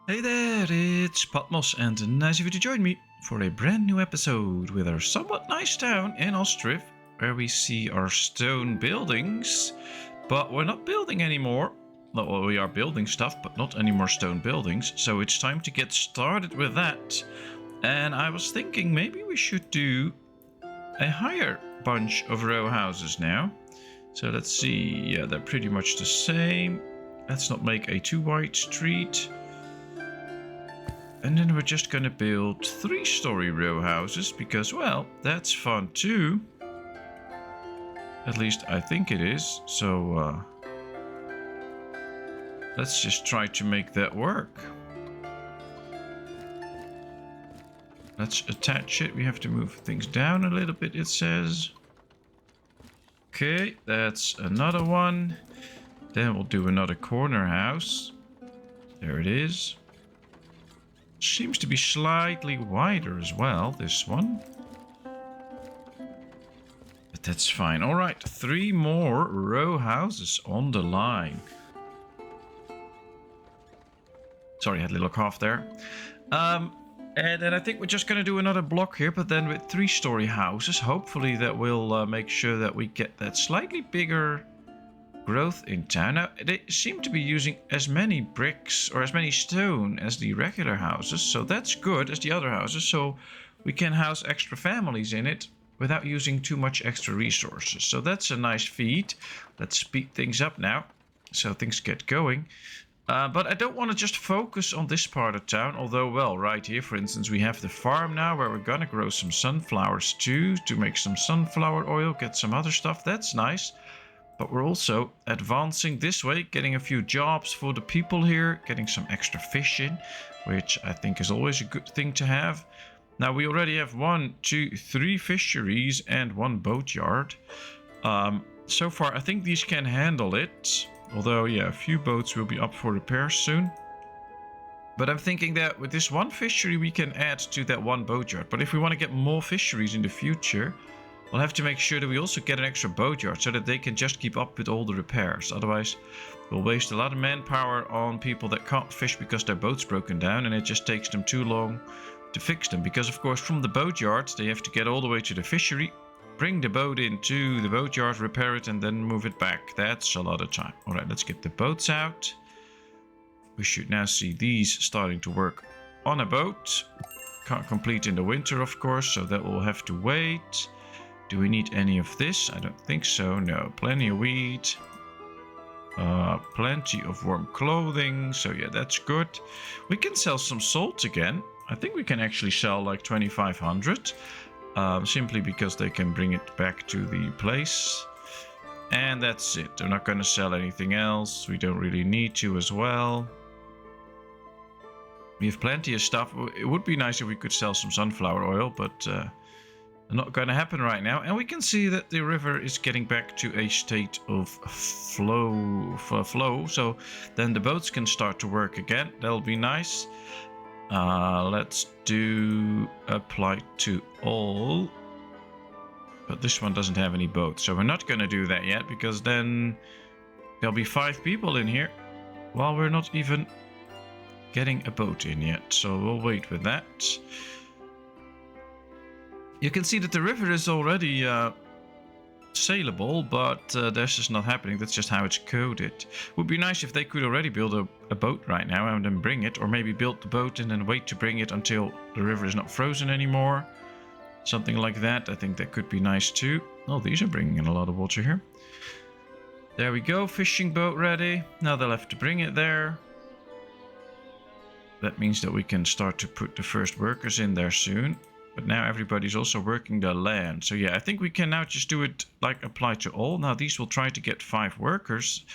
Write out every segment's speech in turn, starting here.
Hey there, it's Patmos, and nice of you to join me for a brand new episode with our somewhat nice town in Ostriv, where we see our stone buildings, but we're not building anymore. Well, we are building stuff, but not any more stone buildings, so it's time to get started with that. And I was thinking maybe we should do a higher bunch of row houses now. So let's see, yeah, they're pretty much the same. Let's not make a too wide street. And then we're just gonna build 3-story row houses because, well, that's fun too. At least I think it is. So let's just try to make that work. Let's attach it. We have to move things down a little bit, it says. Okay, that's another one. Then we'll do another corner house. There it is. Seems to be slightly wider as well, this one. But that's fine. All right, 3 more row houses on the line. Sorry, I had a little cough there. And then I think we're just going to do another block here, but then with 3-story houses. Hopefully that will make sure that we get that slightly bigger growth in town. Now, they seem to be using as many bricks or as many stone as the regular houses, so that's good as the other houses, so we can house extra families in it without using too much extra resources. So that's a nice feat. Let's speed things up now so things get going. But I don't want to just focus on this part of town, although, well, right here, for instance, we have the farm now where we're gonna grow some sunflowers too, to make some sunflower oil, get some other stuff. That's nice. But we're also advancing this way, getting a few jobs for the people here, getting some extra fish in, which I think is always a good thing to have. Now, we already have 1, 2, 3 fisheries and 1 boatyard. So far, I think these can handle it. Although, yeah, a few boats will be up for repair soon. But I'm thinking that with this 1 fishery, we can add to that 1 boatyard. But if we want to get more fisheries in the future, we'll have to make sure that we also get an extra boatyard so that they can just keep up with all the repairs. Otherwise, we'll waste a lot of manpower on people that can't fish because their boat's broken down and it just takes them too long to fix them. Because, of course, from the boatyard, they have to get all the way to the fishery, bring the boat into the boatyard, repair it, and then move it back. That's a lot of time. All right, let's get the boats out. We should now see these starting to work on a boat. Can't complete in the winter, of course, so that will have to wait. Do we need any of this? I don't think so. No, plenty of wheat. Plenty of warm clothing. So yeah, that's good. We can sell some salt again. I think we can actually sell like 2,500. Simply because they can bring it back to the place. And that's it. They're not going to sell anything else. We don't really need to as well. We have plenty of stuff. It would be nice if we could sell some sunflower oil, but not going to happen right now. And we can see that the river is getting back to a state of flow. So then the boats can start to work again. That'll be nice. Let's do apply to all. But this one doesn't have any boats. So we're not going to do that yet because then there'll be 5 people in here while we're not even getting a boat in yet. So we'll wait with that. You can see that the river is already saleable, but that's just not happening. That's just how it's coded. Would be nice if they could already build a boat right now and then bring it, or maybe build the boat and then wait to bring it until the river is not frozen anymore. Something like that. I think that could be nice too. Oh, these are bringing in a lot of water here. There we go, fishing boat ready. Now they'll have to bring it there. That means that we can start to put the first workers in there soon. But now everybody's also working the land. So yeah, I think we can now just do it like apply to all. Now these will try to get 5 workers.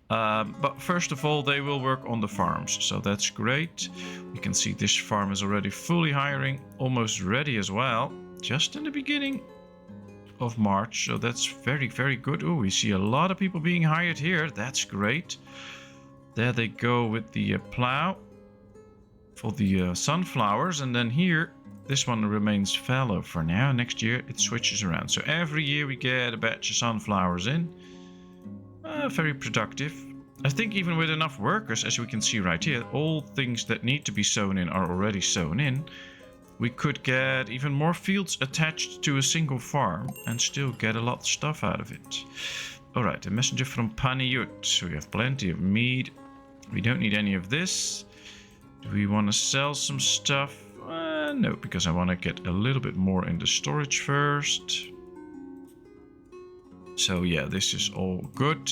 But first of all, they will work on the farms. So that's great. You can see this farm is already fully hiring. Almost ready as well. Just in the beginning of March. So that's very, very good. Oh, we see a lot of people being hired here. That's great. There they go with the plow for the sunflowers. And then here, this one remains fallow for now. Next year it switches around. So every year we get a batch of sunflowers in. Very productive. I think even with enough workers, as we can see right here, all things that need to be sown in are already sown in. We could get even more fields attached to a single farm and still get a lot of stuff out of it. Alright, a messenger from Paniut. We have plenty of meat. We don't need any of this. Do we want to sell some stuff? No, because I want to get a little bit more in the storage first. So yeah, this is all good.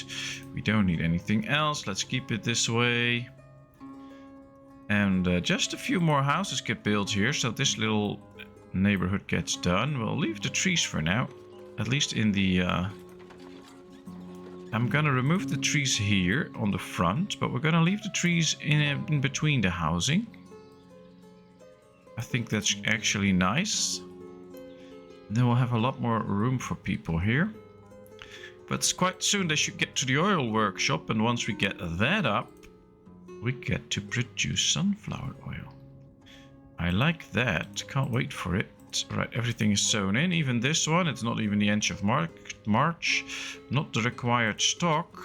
We don't need anything else. Let's keep it this way. And just a few more houses get built here, so this little neighborhood gets done. We'll leave the trees for now, at least in the... I'm gonna remove the trees here on the front, but we're gonna leave the trees in between the housing. I think that's actually nice. And then we'll have a lot more room for people here. But quite soon they should get to the oil workshop, and once we get that up, we get to produce sunflower oil. I like that. Can't wait for it. Right, everything is sewn in. Even this one, it's not even the end of March. Not the required stock.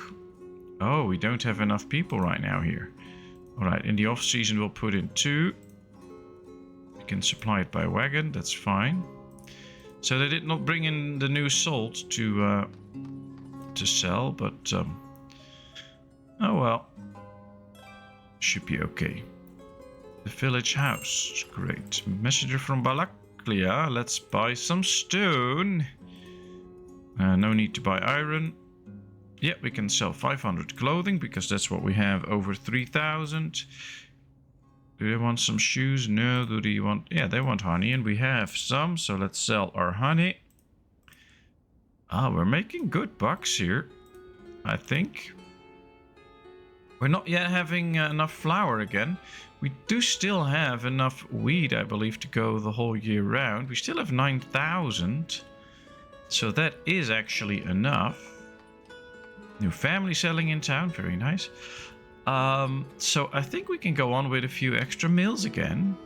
Oh, we don't have enough people right now here. Alright, in the off season we'll put in 2. We can supply it by wagon, that's fine. So they did not bring in the new salt to sell, but oh well. Should be okay. The village house, great. Messenger from Balaklia, let's buy some stone. No need to buy iron. Yeah, we can sell 500 clothing because that's what we have, over 3,000. Do they want some shoes? No. Do they want... Yeah, they want honey, and we have some, so let's sell our honey. Ah, we're making good bucks here, I think. We're not yet having enough flour again. We do still have enough wheat, I believe, to go the whole year round. We still have 9,000. So that is actually enough. New family selling in town. Very nice. So I think we can go on with a few extra mills again.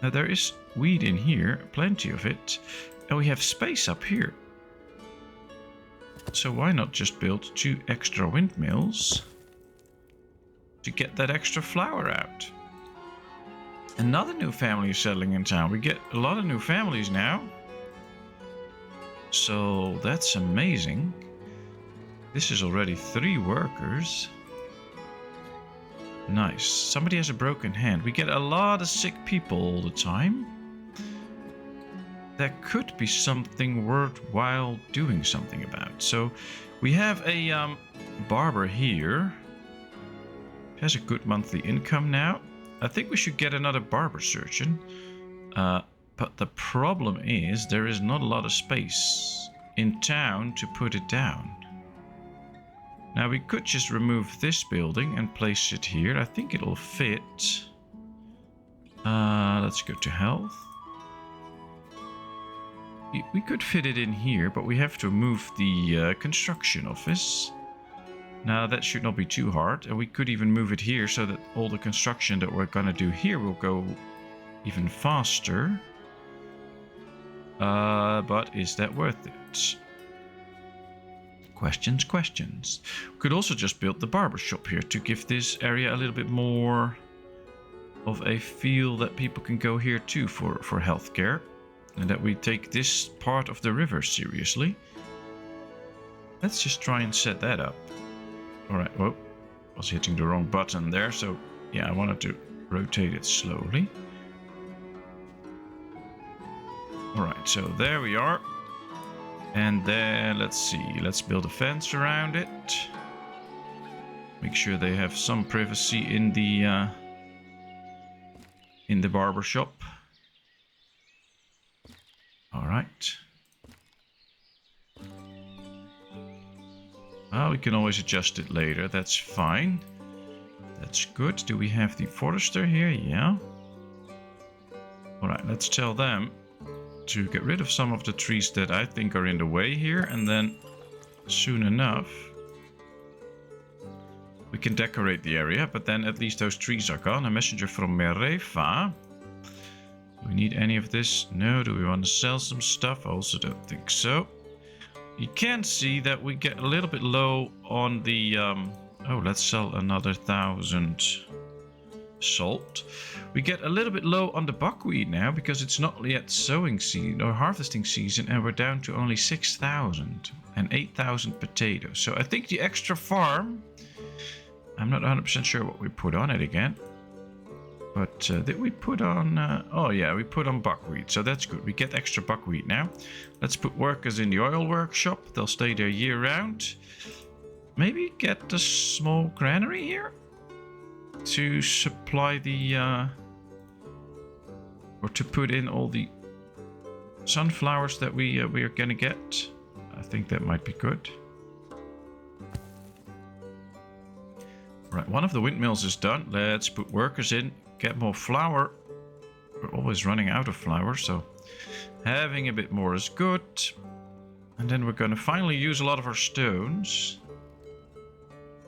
Now there is wheat in here. Plenty of it. And we have space up here. So why not just build 2 extra windmills to get that extra flour out? Another new family is settling in town. We get a lot of new families now. So that's amazing. This is already 3 workers. Nice. Somebody has a broken hand. We get a lot of sick people all the time. That could be something worthwhile doing something about. So we have a barber here. He has a good monthly income now. I think we should get another barber surgeon. But the problem is there is not a lot of space in town to put it down. Now we could just remove this building and place it here. I think it'll fit. Let's go to health. We could fit it in here, but we have to move the construction office. Now that should not be too hard, and we could even move it here so that all the construction that we're gonna do here will go even faster. But is that worth it? Questions. We could also just build the barber shop here to give this area a little bit more of a feel that people can go here too for healthcare. And that we take this part of the river seriously. Let's just try and set that up. Alright, whoa. I was hitting the wrong button there, so yeah, I wanted to rotate it slowly. Alright, so there we are. And then, let's see, let's build a fence around it. Make sure they have some privacy in the barber shop. Alright. Well, we can always adjust it later, that's fine. That's good. Do we have the forester here? Yeah. Alright, let's tell them to get rid of some of the trees that I think are in the way here, and then soon enough we can decorate the area, but then at least those trees are gone. A messenger from Merefa. Do we need any of this? No. Do we want to sell some stuff? I also don't think so. You can see that we get a little bit low on the Oh, let's sell another 1,000 salt. We get a little bit low on the buckwheat now because it's not yet sowing season or harvesting season, and we're down to only 6,000 and 8,000 potatoes. So I think the extra farm, I'm not 100% sure what we put on it again. But did we put on... oh yeah, we put on buckwheat, so that's good. We get extra buckwheat now. Let's put workers in the oil workshop. They'll stay there year round. Maybe get a small granary here to supply the... or to put in all the sunflowers that we are going to get. I think that might be good. Right, one of the windmills is done. Let's put workers in. Get more flour. We're always running out of flour, so having a bit more is good. And then we're going to finally use a lot of our stones.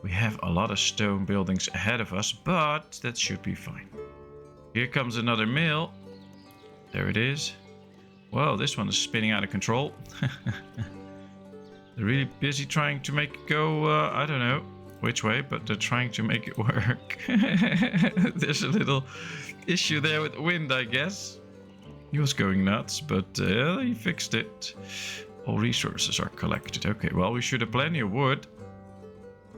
We have a lot of stone buildings ahead of us, but that should be fine. Here comes another mill. There it is. Whoa, this one is spinning out of control. They're really busy trying to make it go, I don't know which way, but they're trying to make it work. There's a little issue there with the wind, I guess. He was going nuts, but he fixed it. All resources are collected. Okay, well, we should have plenty of wood.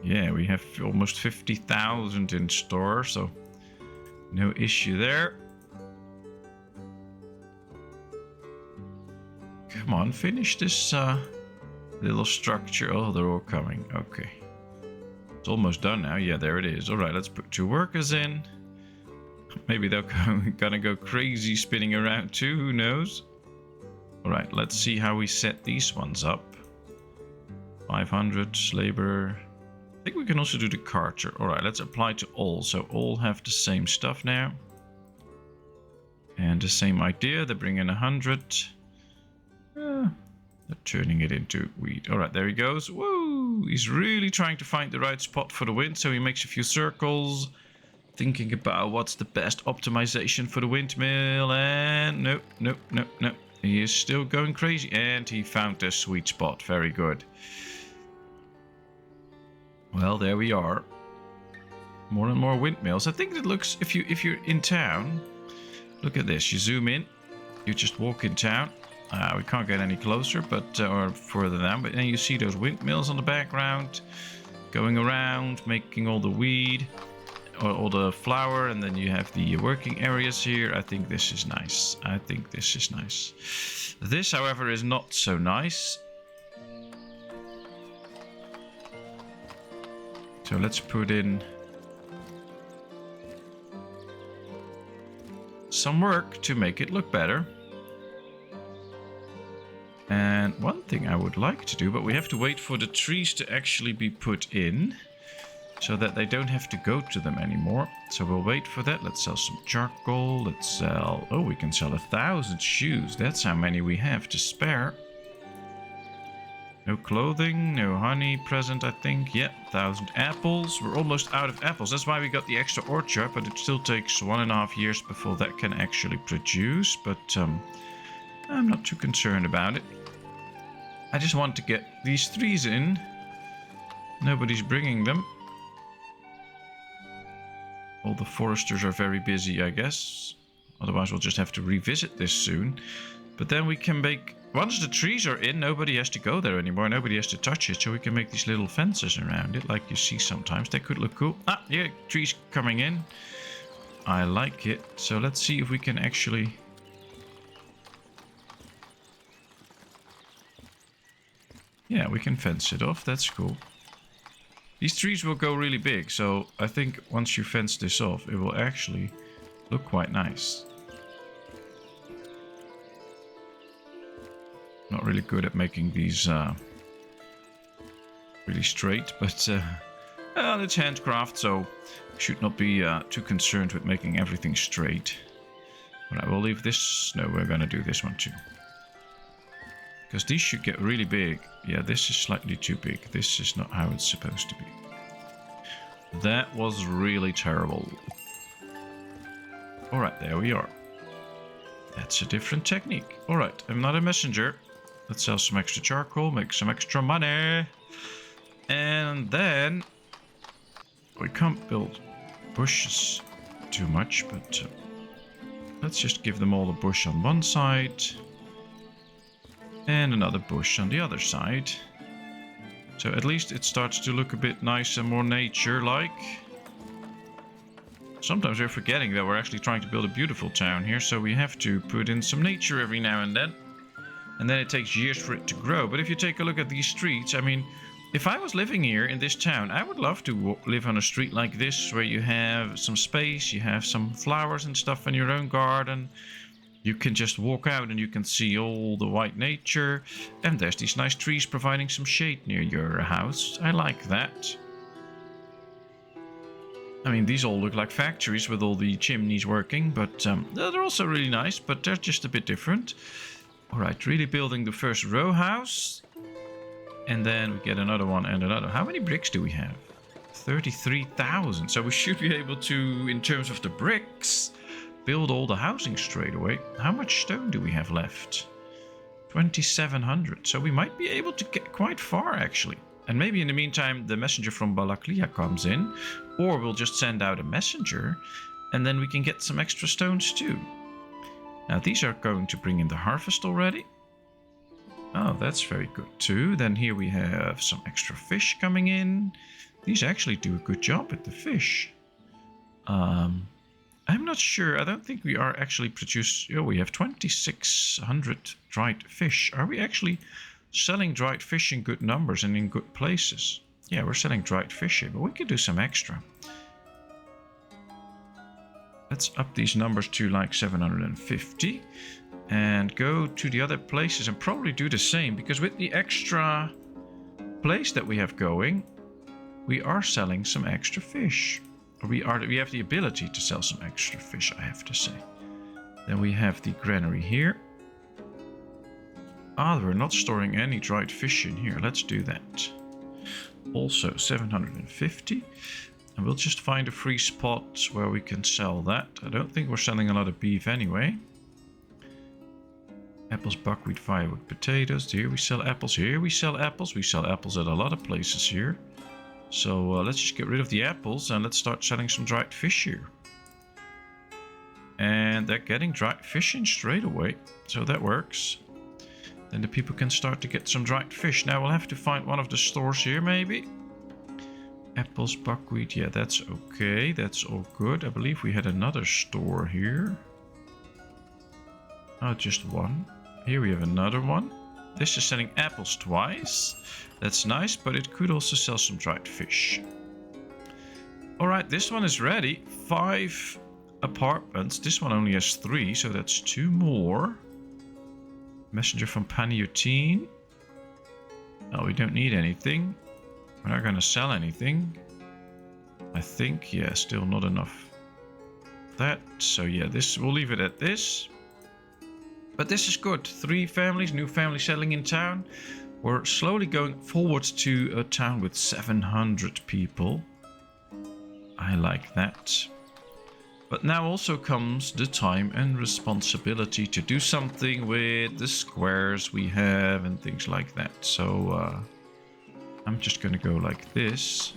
Yeah, we have almost 50,000 in store, so no issue there. Come on, finish this little structure. Oh, they're all coming. Okay. It's almost done now. Yeah, there it is. All right, let's put 2 workers in. Maybe they're gonna go crazy spinning around too. Who knows? All right, let's see how we set these ones up. 500 labor. I think we can also do the carter. All right, let's apply to all. So all have the same stuff now. And the same idea. They bring in 100. They're turning it into wheat. All right, there he goes. Woo! He's really trying to find the right spot for the wind, so he makes a few circles, thinking about what's the best optimization for the windmill. And nope. He is still going crazy, and he found the sweet spot. Very good. Well, there we are. More and more windmills. I think it looks, if you're in town, look at this. You zoom in, you just walk in town. We can't get any closer, but or further down. But then you see those windmills on the background, going around, making all the weed, or all the flour, and then you have the working areas here. I think this is nice. I think this is nice. This, however, is not so nice. So let's put in some work to make it look better. And one thing I would like to do, but we have to wait for the trees to actually be put in, so that they don't have to go to them anymore. So we'll wait for that. Let's sell some charcoal. Let's sell... oh, we can sell 1,000 shoes. That's how many we have to spare. No clothing, no honey present, I think. Yeah, 1,000 apples. We're almost out of apples. That's why we got the extra orchard, but it still takes 1.5 years before that can actually produce. But I'm not too concerned about it. I just want to get these trees in. Nobody's bringing them. All the foresters are very busy, I guess. Otherwise we'll just have to revisit this soon. But then we can make... once the trees are in, nobody has to go there anymore. Nobody has to touch it. So we can make these little fences around it, like you see sometimes. That could look cool. Ah, yeah, trees coming in. I like it. So let's see if we can actually... yeah, we can fence it off. That's cool. These trees will go really big, so I think once you fence this off, it will actually look quite nice. Not really good at making these really straight, but well, it's handcraft, so should not be too concerned with making everything straight. Alright, we'll leave this. No, we're gonna do this one too. Because these should get really big. Yeah, this is slightly too big. This is not how it's supposed to be. That was really terrible. Alright, there we are. That's a different technique. Alright, I'm not a messenger. Let's sell some extra charcoal, make some extra money. And then We can't build bushes too much, but let's just give them all a bush on one side and another bush on the other side. So at least it starts to look a bit nicer, more nature-like. Sometimes we're forgetting that we're actually trying to build a beautiful town here, so we have to put in some nature every now and then. And then it takes years for it to grow. But if you take a look at these streets, I mean, if I was living here in this town, I would love to live on a street like this, where you have some space, you have some flowers and stuff in your own garden. You can just walk out and you can see all the white nature. And there's these nice trees providing some shade near your house. I like that. I mean, these all look like factories with all the chimneys working, but they're also really nice, but they're just a bit different. All right, really building the first row house. And then we get another one and another. How many bricks do we have? 33,000. So we should be able to, in terms of the bricks, build all the housing straight away. How much stone do we have left? 2,700. So we might be able to get quite far, actually. And maybe in the meantime, the messenger from Balaklia comes in. Or we'll just send out a messenger. And then we can get some extra stones too. Now these are going to bring in the harvest already. Oh, that's very good too. Then here we have some extra fish coming in. These actually do a good job with the fish. I'm not sure. I don't think we are actually producing... Oh, we have 2,600 dried fish. Are we actually selling dried fish in good numbers and in good places? Yeah, we're selling dried fish here, but we could do some extra. Let's up these numbers to like 750. And go to the other places and probably do the same, because with the extra place that we have going, we are selling some extra fish. Or we have the ability to sell some extra fish, I have to say. Then we have the granary here. Ah, we're not storing any dried fish in here. Let's do that. Also 750. And we'll just find a free spot where we can sell that. I don't think we're selling a lot of beef anyway. Apples, buckwheat, firewood, potatoes. Here we sell apples. Here we sell apples. We sell apples at a lot of places here. So let's just get rid of the apples and let's start selling some dried fish here. And they're getting dried fish in straight away. So that works. Then the people can start to get some dried fish. Now we'll have to find one of the stores here maybe. Apples, buckwheat. Yeah, that's okay. That's all good. I believe we had another store here. Oh, just one. Here we have another one. This is selling apples twice. That's nice, but it could also sell some dried fish. Alright, this one is ready. 5 apartments. This one only has 3, so that's 2 more. Messenger from Paniotine. Oh, we don't need anything. We're not going to sell anything. I think, yeah, still not enough. That, so yeah, this, we'll leave it at this. But this is good. 3 families, new family settling in town. We're slowly going forward to a town with 700 people. I like that. But now also comes the time and responsibility to do something with the squares we have and things like that. So I'm just going to go like this.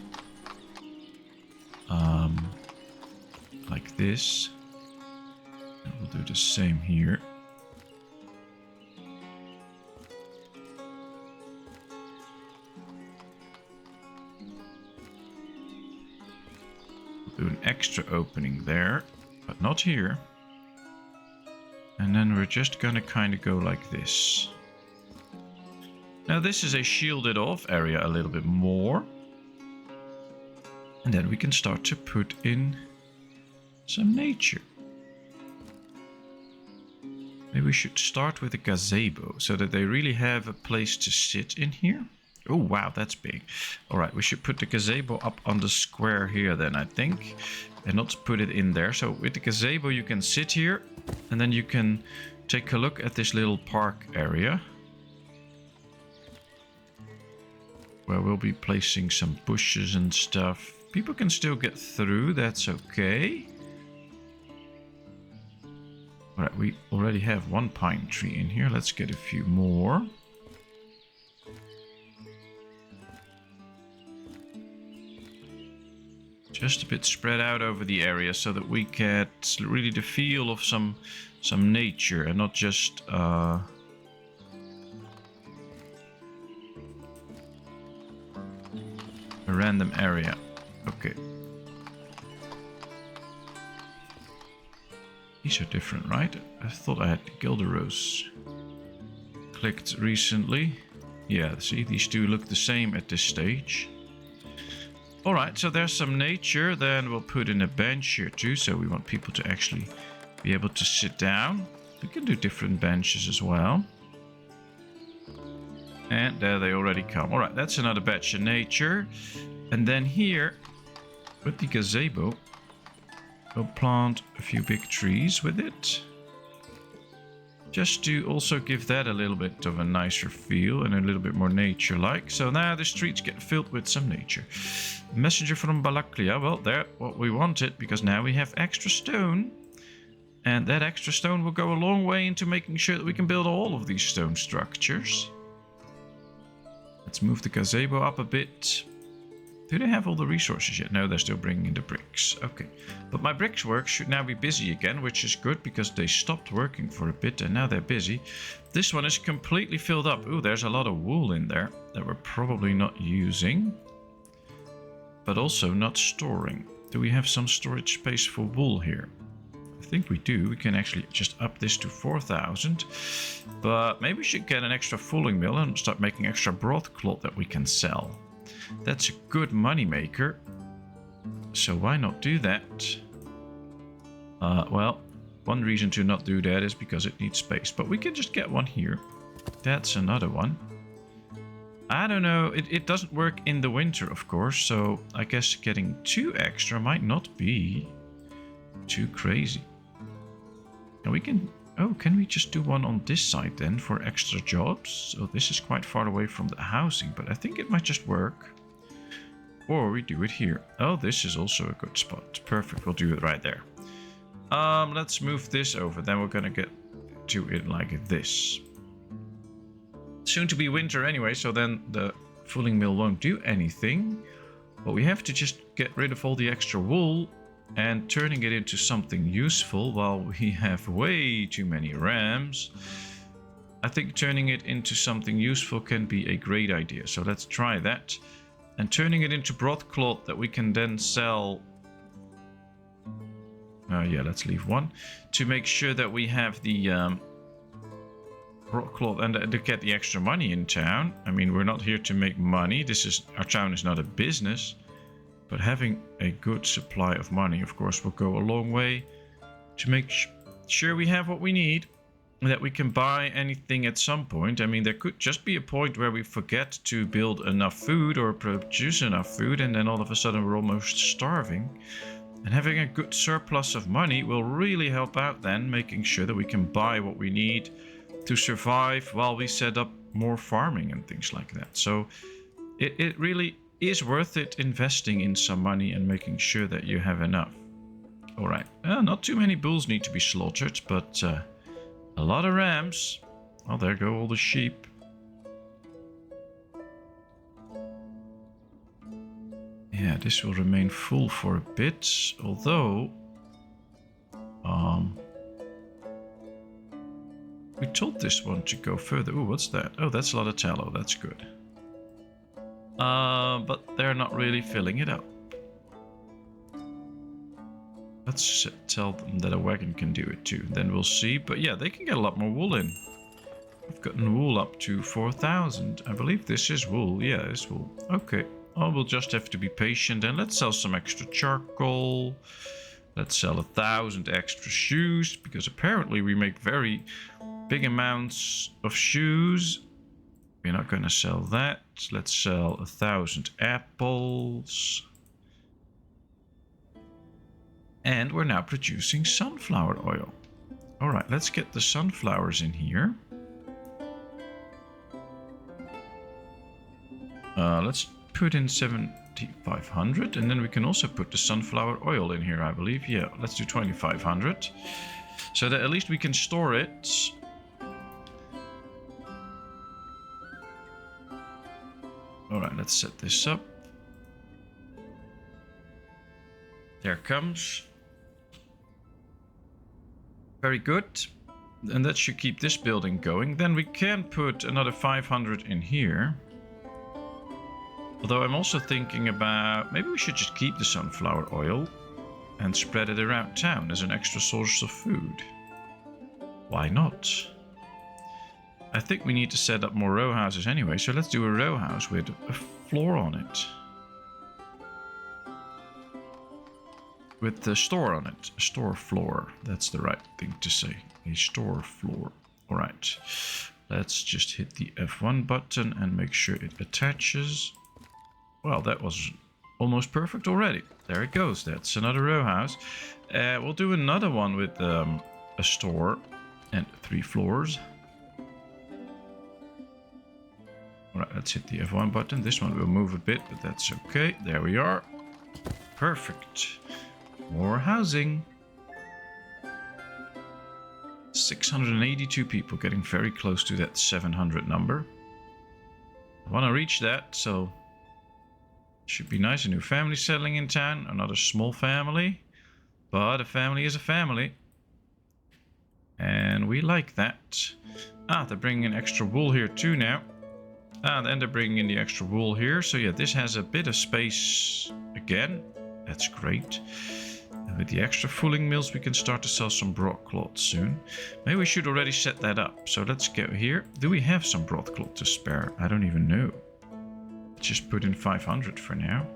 Like this. And we'll do the same here. Do an extra opening there, but not here. And then we're just gonna kind of go like this. Now this is a shielded off area a little bit more. And then we can start to put in some nature. Maybe we should start with a gazebo so that they really have a place to sit in here. Oh, wow, that's big. All right, we should put the gazebo up on the square here then, I think. And not put it in there. So with the gazebo, you can sit here. And then you can take a look at this little park area. Where we'll be placing some bushes and stuff. People can still get through, that's okay. All right, we already have 1 pine tree in here. Let's get a few more. Just a bit spread out over the area so that we get really the feel of some nature and not just a random area. Okay. These are different, right? I thought I had the Gilder Rose clicked recently. Yeah, see, these two look the same at this stage. Alright, so there's some nature. Then we'll put in a bench here too, so we want people to actually be able to sit down. We can do different benches as well. And there they already come. Alright, that's another batch of nature. And then here, with the gazebo, we'll plant a few big trees with it. Just to also give that a little bit of a nicer feel and a little bit more nature-like. So now the streets get filled with some nature. Messenger from Balaklia. Well, there, what we wanted, because now we have extra stone. And that extra stone will go a long way into making sure that we can build all of these stone structures. Let's move the gazebo up a bit. Do they have all the resources yet? No, they're still bringing in the bricks. Okay. But my bricks work should now be busy again, which is good because they stopped working for a bit and now they're busy. This one is completely filled up. Ooh, there's a lot of wool in there that we're probably not using, but also not storing. Do we have some storage space for wool here? I think we do. We can actually just up this to 4,000. But maybe we should get an extra fulling mill and start making extra broadcloth that we can sell. That's a good money maker. So why not do that? Well, one reason to not do that is because it needs space. But we can just get one here. That's another one. I don't know. It doesn't work in the winter, of course. So I guess getting 2 extra might not be too crazy. And we can... Oh, can we just do one on this side then for extra jobs? So this is quite far away from the housing, but I think it might just work. Or we do it here. Oh, this is also a good spot. Perfect, we'll do it right there. Let's move this over. Then we're gonna get to it like this. Soon to be winter anyway, so then the fulling mill won't do anything. But we have to just get rid of all the extra wool and turning it into something useful while we have way too many rams. I think turning it into something useful can be a great idea. So let's try that. And turning it into broadcloth that we can then sell. Yeah, let's leave one. To make sure that we have the broadcloth and to get the extra money in town. I mean, we're not here to make money. Our town is not a business. But having a good supply of money, of course, will go a long way to make sure we have what we need and that we can buy anything at some point. I mean, there could just be a point where we forget to build enough food or produce enough food, and then all of a sudden we're almost starving. And having a good surplus of money will really help out then, making sure that we can buy what we need to survive while we set up more farming and things like that. So it really is worth it investing in some money and making sure that you have enough. Alright, not too many bulls need to be slaughtered, but a lot of rams. Oh, there go all the sheep. Yeah, this will remain full for a bit, although we told this one to go further. Ooh, what's that? Oh, that's a lot of tallow, that's good. But they're not really filling it up. Let's tell them that a wagon can do it too. Then we'll see. But yeah, they can get a lot more wool in. We've gotten wool up to 4,000. I believe this is wool. Yeah, it's wool. Okay. Oh, we'll just have to be patient. And let's sell some extra charcoal. Let's sell 1,000 extra shoes. Because apparently we make very big amounts of shoes. We're not going to sell that. Let's sell 1,000 apples. And we're now producing sunflower oil. Alright, let's get the sunflowers in here. Let's put in 7,500. And then we can also put the sunflower oil in here, I believe. Yeah, let's do 2,500. So that at least we can store it. Alright, let's set this up. There comes. Very good. And that should keep this building going. Then we can put another 500 in here. Although I'm also thinking about... maybe we should just keep the sunflower oil and spread it around town as an extra source of food. Why not? I think we need to set up more row houses anyway. So let's do a row house with a floor on it. With the store on it. A store floor. That's the right thing to say. A store floor. Alright. Let's just hit the F1 button and make sure it attaches. Well, that was almost perfect already. There it goes. That's another row house. We'll do another one with a store and 3 floors. Alright, let's hit the F1 button. This one will move a bit, but that's okay. There we are. Perfect. More housing. 682 people, getting very close to that 700 number. I want to reach that, so should be nice. A new family settling in town, another small family, but a family is a family, and we like that. They're bringing in extra wool here too now. And they're bringing in the extra wool here. So yeah, this has a bit of space again. That's great. And with the extra fulling mills, we can start to sell some broadcloth soon. Maybe we should already set that up. So let's go here. Do we have some broadcloth to spare? I don't even know. Just put in 500 for now.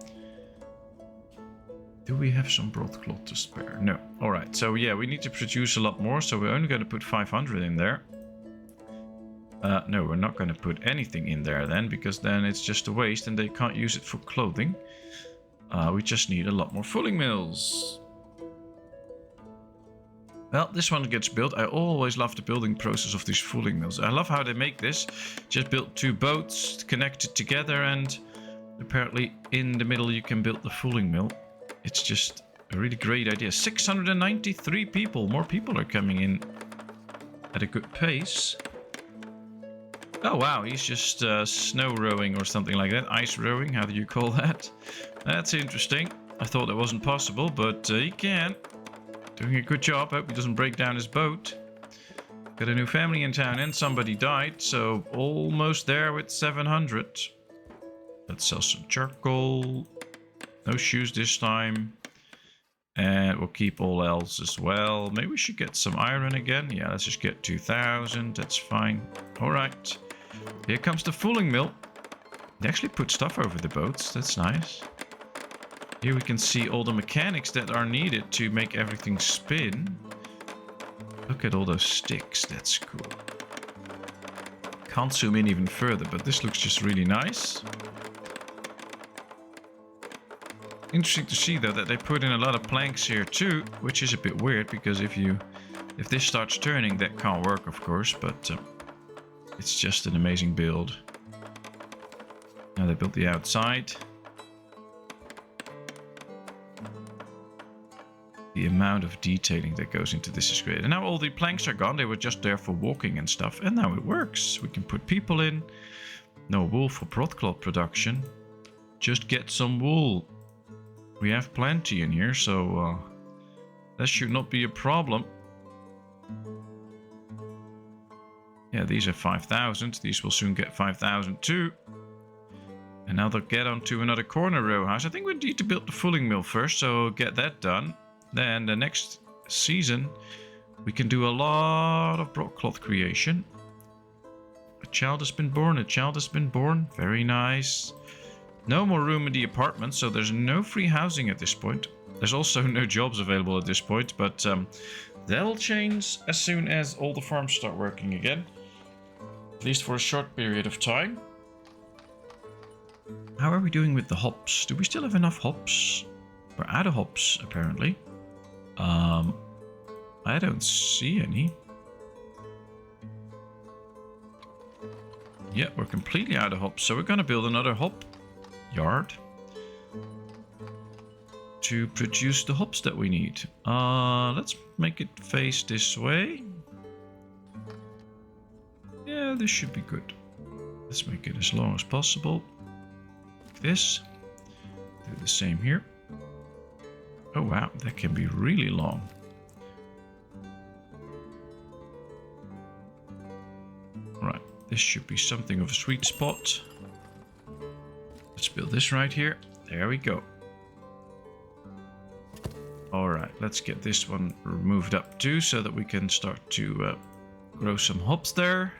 Do we have some broadcloth to spare? No. Alright, so yeah, we need to produce a lot more. So we're only going to put 500 in there. No, we're not going to put anything in there then, because then it's just a waste and they can't use it for clothing. We just need a lot more fulling mills. Well, this one gets built. I always love the building process of these fulling mills. I love how they make this. Just built 2 boats, connected together, and apparently in the middle you can build the fulling mill. It's just a really great idea. 693 people. More people are coming in at a good pace. Oh wow, he's just snow rowing or something like that. Ice rowing, how do you call that? That's interesting. I thought that wasn't possible, but he can. Doing a good job. Hope he doesn't break down his boat. Got a new family in town and somebody died, so almost there with 700. Let's sell some charcoal. No shoes this time. And we'll keep all else as well. Maybe we should get some iron again. Yeah, let's just get 2,000. That's fine. Alright. Here comes the fulling mill. They actually put stuff over the boats. That's nice. Here we can see all the mechanics that are needed to make everything spin. Look at all those sticks. That's cool. Can't zoom in even further, but this looks just really nice. Interesting to see though that they put in a lot of planks here too, which is a bit weird because if this starts turning, that can't work, of course, but it's just an amazing build. Now they built the outside. The amount of detailing that goes into this is great. And now all the planks are gone. They were just there for walking and stuff. And now it works. We can put people in. No wool for broadcloth production. Just get some wool. We have plenty in here, so that should not be a problem. Yeah, these are 5,000. These will soon get 5,000 too. And now they'll get onto another corner row house. I think we need to build the fulling mill first, so get that done. Then the next season, we can do a lot of broadcloth creation. A child has been born. A child has been born. Very nice. No more room in the apartment, so there's no free housing at this point. There's also no jobs available at this point, but that'll change as soon as all the farms start working again. At least for a short period of time. How are we doing with the hops? Do we still have enough hops? We're out of hops, apparently. I don't see any. Yeah, we're completely out of hops, so we're going to build another hop yard to produce the hops that we need. Let's make it face this way. Yeah, this should be good. Let's make it as long as possible. Like this. Do the same here. Oh wow, that can be really long. Right, this should be something of a sweet spot. Let's build this right here. There we go. Alright, let's get this one moved up too, so that we can start to grow some hops there.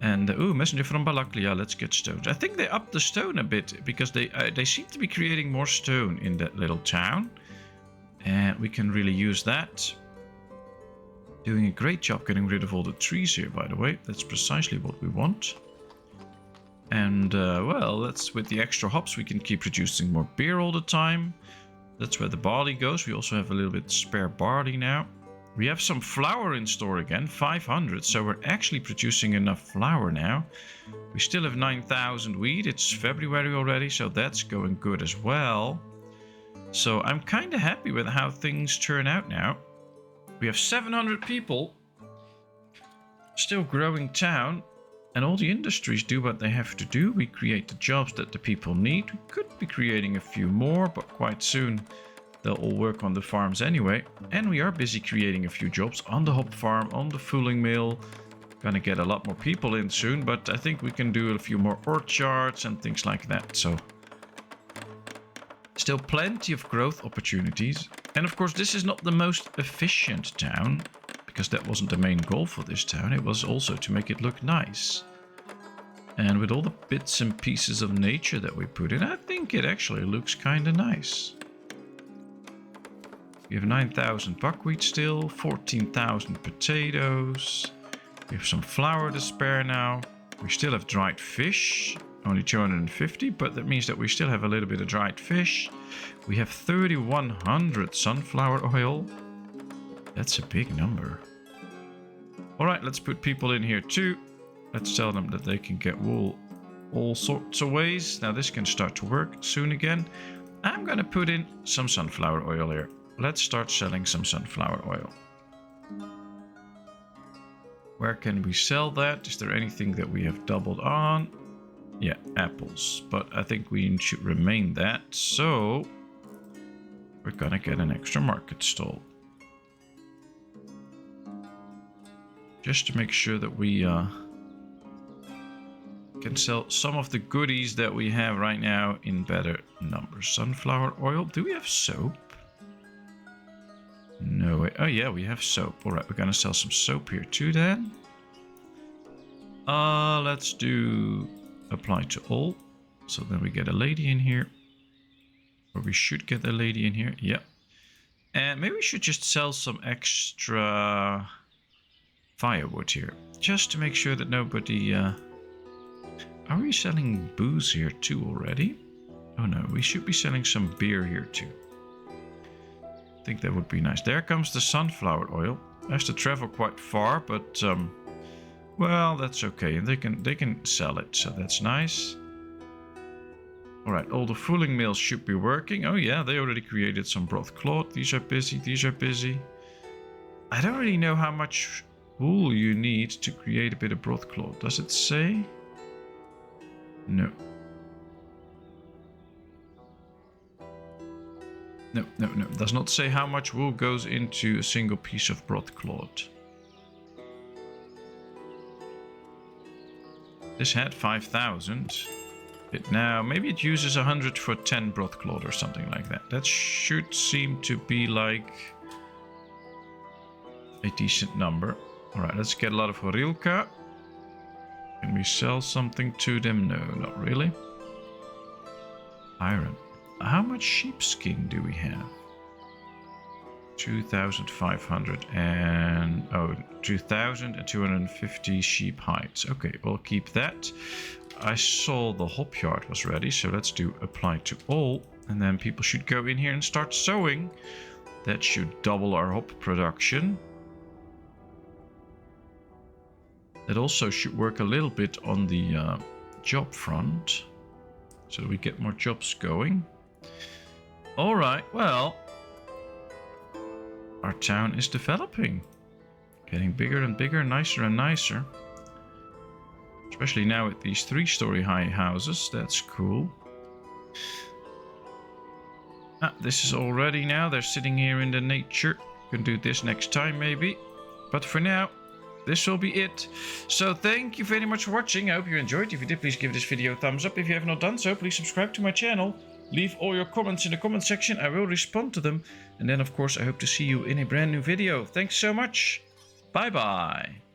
And, ooh, messenger from Balaklia, let's get stone. I think they upped the stone a bit, because they seem to be creating more stone in that little town. And we can really use that. Doing a great job getting rid of all the trees here, by the way. That's precisely what we want. And, well, with the extra hops, we can keep producing more beer all the time. That's where the barley goes. We also have a little bit spare barley now. We have some flour in store again, 500. So we're actually producing enough flour now. We still have 9,000 wheat. It's February already, so that's going good as well. So I'm kind of happy with how things turn out now. We have 700 people. Still growing town. And all the industries do what they have to do. We create the jobs that the people need. We could be creating a few more, but quite soon they'll all work on the farms anyway. And we are busy creating a few jobs on the hop farm, on the fulling mill. Gonna get a lot more people in soon, but I think we can do a few more orchards and things like that. So still plenty of growth opportunities. And of course, this is not the most efficient town, because that wasn't the main goal for this town. It was also to make it look nice. And with all the bits and pieces of nature that we put in, I think it actually looks kind of nice. We have 9,000 buckwheat still, 14,000 potatoes. We have some flour to spare now. We still have dried fish, only 250, but that means that we still have a little bit of dried fish. We have 3,100 sunflower oil. That's a big number. Alright, let's put people in here too. Let's tell them that they can get wool all sorts of ways. Now this can start to work soon again. I'm gonna put in some sunflower oil here. Let's start selling some sunflower oil. Where can we sell that? Is there anything that we have doubled on? Yeah, apples. But I think we should remain that. So we're gonna get an extra market stall. Just to make sure that we can sell some of the goodies that we have right now in better numbers. Sunflower oil. Do we have soap? No way. Oh yeah, we have soap. Alright, we're gonna sell some soap here too then. Let's do apply to all. So then we get a lady in here. Or we should get a lady in here. Yeah. And maybe we should just sell some extra firewood here. Just to make sure that nobody... Are we selling booze here too already? Oh no, we should be selling some beer here too. I think that would be nice. There comes the sunflower oil. I have to travel quite far, but well, that's okay. And they can sell it, so that's nice. Alright, all the fulling mills should be working. Oh yeah, they already created some broth cloth. These are busy, these are busy. I don't really know how much wool you need to create a bit of broth cloth. Does it say? No. No. Does not say how much wool goes into a single piece of broadcloth. This had 5,000. But now, maybe it uses 100 for 10 broadcloth or something like that. That should seem to be like a decent number. Alright, let's get a lot of horilka. Can we sell something to them? No, not really. Iron. How much sheepskin do we have? 2,500 and... Oh, 2,250 sheep hides. Okay, we'll keep that. I saw the hop yard was ready, so let's do apply to all. And then people should go in here and start sowing. That should double our hop production. That also should work a little bit on the job front, so that we get more jobs going. Alright, well, our town is developing. Getting bigger and bigger, nicer and nicer. Especially now with these 3-story high houses, that's cool. This is all ready now. They're sitting here in the nature. Can do this next time maybe. But for now, this will be it. So thank you very much for watching. I hope you enjoyed. If you did, please give this video a thumbs up. If you have not done so, please subscribe to my channel. Leave all your comments in the comment section. I will respond to them. And then, of course, I hope to see you in a brand new video. Thanks so much. Bye-bye.